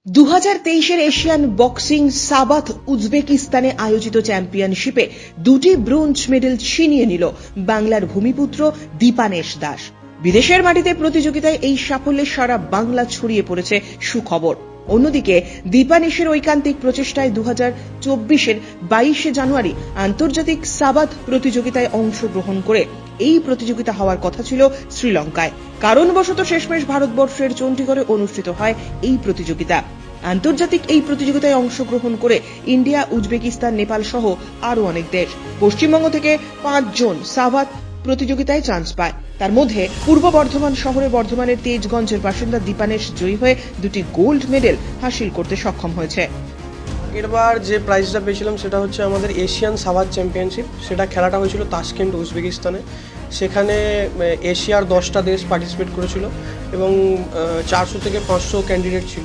2023 Asian boxing Sabbath উজবেকিস্তানে আয়োজিত চ্যাম্পিয়নশিপে দুটি ব্রোঞ্জ মেডেল ছিনিয়ে নিল বাংলার ভূমিপুত্র দীপানেশ দাস। বিদেশের মাটিতে প্রতিযোগিতায় এই সাফল্যে সারা বাংলা ছড়িয়ে পড়েছে সুখবর। অন্যদিকে দীপানেশের ঐকান্তিক প্রচেষ্টায় 2024 22 জানুয়ারি আন্তর্জাতিক সাবাথ প্রতিযোগিতায় অংশগ্রহণ করে এই প্রতিযোগিতা হওয়ার কথা ছিল শ্রীলঙ্কায়। কারণবশত শেষমেশ ভারতবর্ষের চণ্ডীগড়ে অনুষ্ঠিত হয় এই প্রতিযোগিতা। আন্তর্জাতিক এই প্রতিযোগিতায় অংশগ্রহণ করে ইন্ডিয়া, উজবেকিস্তান, নেপাল সহ আরো অনেক দেশ। পশ্চিমবঙ্গ থেকে 5 জন সাবাথ প্রতিযোগিতায় চান্স পায়। তার মধ্যে পূর্ব বর্ধমান শহরে বর্ধমানের তেজগঞ্জের বাসিন্দা দীপানেশ জয়ী হয়ে দুটি গোল্ড মেডেল হাসিল করতে সক্ষম হয়েছে। এরবার যে প্রাইজটা পেয়েছিলাম সেটা হচ্ছে আমাদের এশিয়ান সাবাথ চ্যাম্পিয়নশিপ। সেটা খেলাটা হয়েছিল তাশকেন্ট, উজবেকিস্তানে। সেখানে এশিয়ার 10টা দেশ পার্টিসিপেট করেছিল এবং 400 থেকে 500 ক্যান্ডিডেট ছিল।